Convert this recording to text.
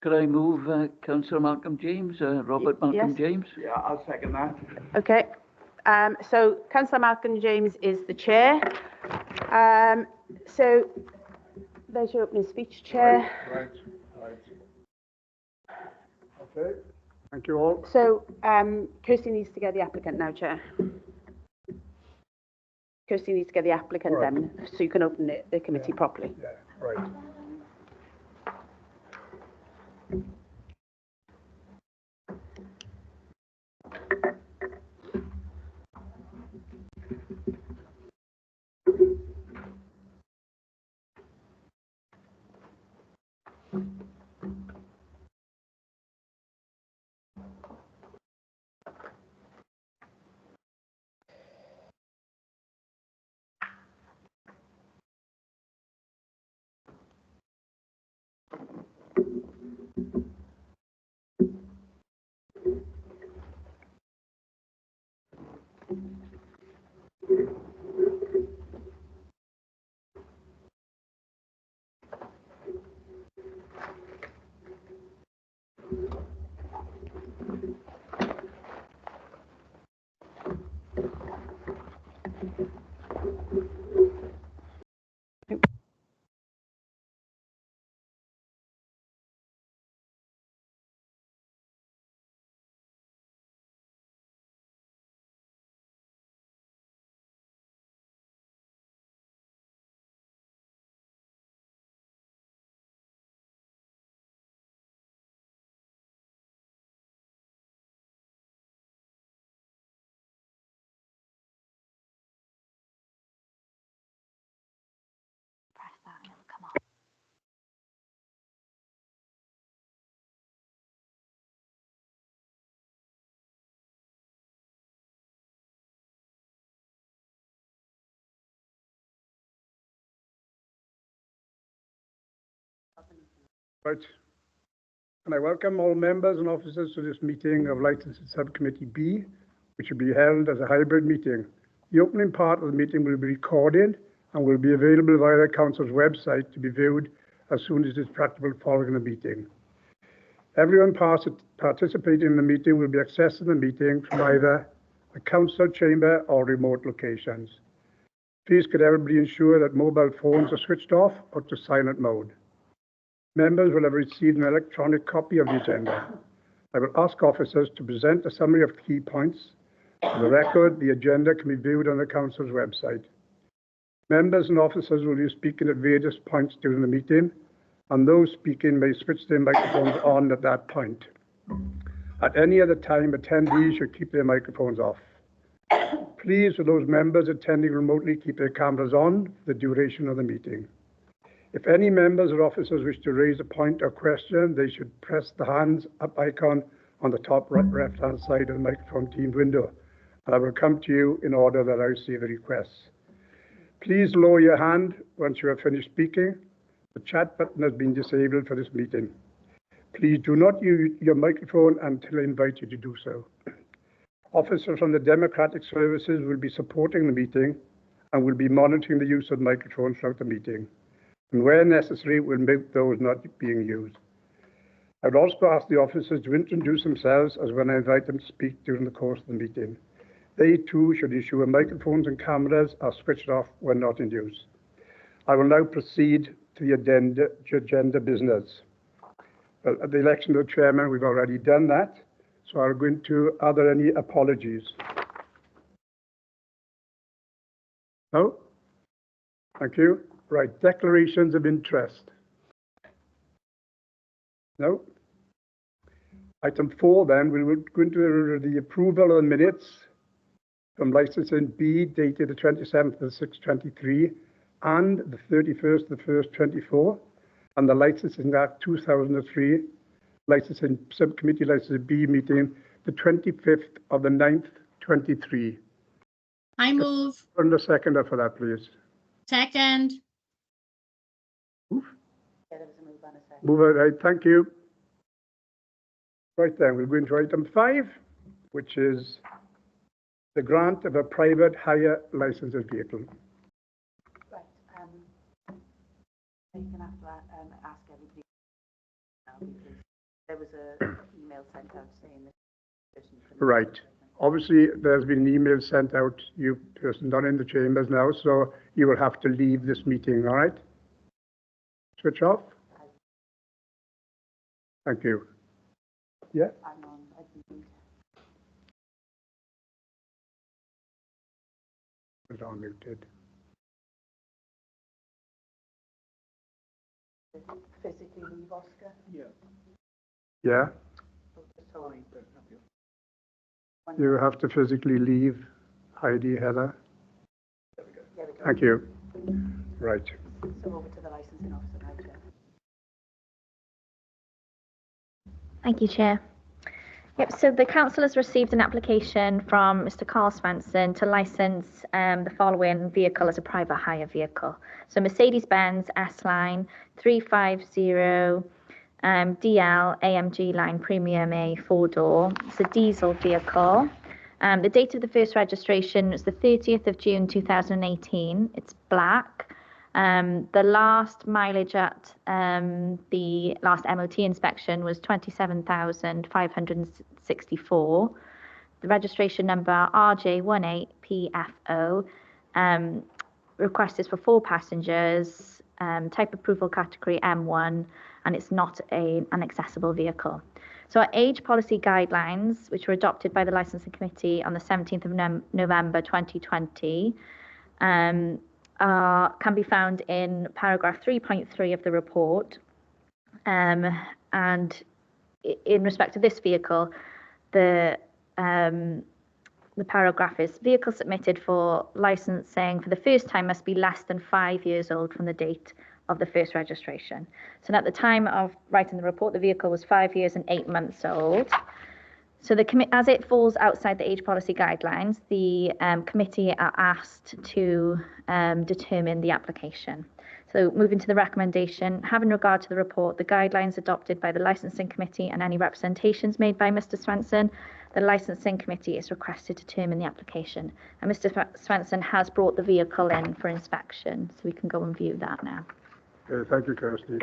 Could I move Councillor Malcolm James, Robert Malcolm Yes. James? Yeah, I'll second that. Okay. So Councillor Malcolm James is the chair. So there's your opening speech, Chair. Right. Okay, thank you all. So Kirsty needs to get the applicant now, Chair. Kirsty needs to get the applicant All right. then, so you can open the committee properly. Yeah, right. Right. And I welcome all members and officers to this meeting of Licensing Subcommittee B, which will be held as a hybrid meeting. The opening part of the meeting will be recorded and will be available via the Council's website to be viewed as soon as it is practicable following the meeting. Everyone participating in the meeting will be accessing the meeting from either the Council chamber or remote locations. Please could everybody ensure that mobile phones are switched off or to silent mode. Members will have received an electronic copy of the agenda. I will ask officers to present a summary of key points. For the record, the agenda can be viewed on the Council's website. Members and officers will be speaking at various points during the meeting, and those speaking may switch their microphones on at that point. At any other time, attendees should keep their microphones off. Please, for those members attending remotely, keep their cameras on for the duration of the meeting. If any members or officers wish to raise a point or question, they should press the hands up icon on the top left-hand side of the microphone team window, and I will come to you in order that I receive the requests. Please lower your hand once you have finished speaking. The chat button has been disabled for this meeting. Please do not use your microphone until I invite you to do so. Officers from the Democratic Services will be supporting the meeting and will be monitoring the use of microphones throughout the meeting, and where necessary, will mute those not being used. I would also ask the officers to introduce themselves as when I invite them to speak during the course of the meeting. They too should ensure microphones and cameras are switched off when not in use. I will now proceed to the agenda business. Well, at the election of the chairman, we've already done that. So I'll go into, are there any apologies? No? Thank you. Right, declarations of interest. No? Item 4 then, we will go into the approval of the minutes from licensing B dated the 27th of 6/23 and the 31st of the 1st 24, and the Licensing Act 2003 Licensing Subcommittee Licensing B meeting the 25th of the 9th 23. I move. And a seconder for that, please. Second. Yeah, there was a move on a second. Move it, right, thank you. Right then, we'll go into item 5, which is the grant of a private hire licensed vehicle. Right. You can have to ask everybody now, because There was an email sent out saying this person couldn't. Right. Obviously, there's been an email sent out, you person not in the chambers now, so you will have to leave this meeting, all right? Switch off. Thank you. Yeah? I'm on admin. It's all muted. Physically leave Oscar. Yeah? You have to physically leave Heidi, Heather. There we go. Thank you. Right. So over to the licensing officer now, Chair. Thank you, Chair. Yep, so the council has received an application from Mr. Carl Svensson to license the following vehicle as a private hire vehicle. So Mercedes-Benz S-Line 350 DL AMG line Premium A 4-door. It's a diesel vehicle. The date of the first registration is the 30th of June 2018. It's black. The last mileage at the last MOT inspection was 27,564. The registration number RJ18PFO. Request is for 4 passengers, type approval category M1, and it's not an accessible vehicle. So our age policy guidelines, which were adopted by the Licensing Committee on the 17th of November 2020, can be found in paragraph 3.3 of the report. And in respect to this vehicle, the paragraph is vehicle submitted for licensing for the first time must be less than 5 years old from the date of the first registration. So at the time of writing the report, the vehicle was 5 years and 8 months old. So as it falls outside the age policy guidelines, the committee are asked to determine the application. So moving to the recommendation, having regard to the report, the guidelines adopted by the Licensing Committee and any representations made by Mr. Svensson, the Licensing Committee is requested to determine the application. And Mr. Svensson has brought the vehicle in for inspection, so we can go and view that now. Thank you, Kirsty.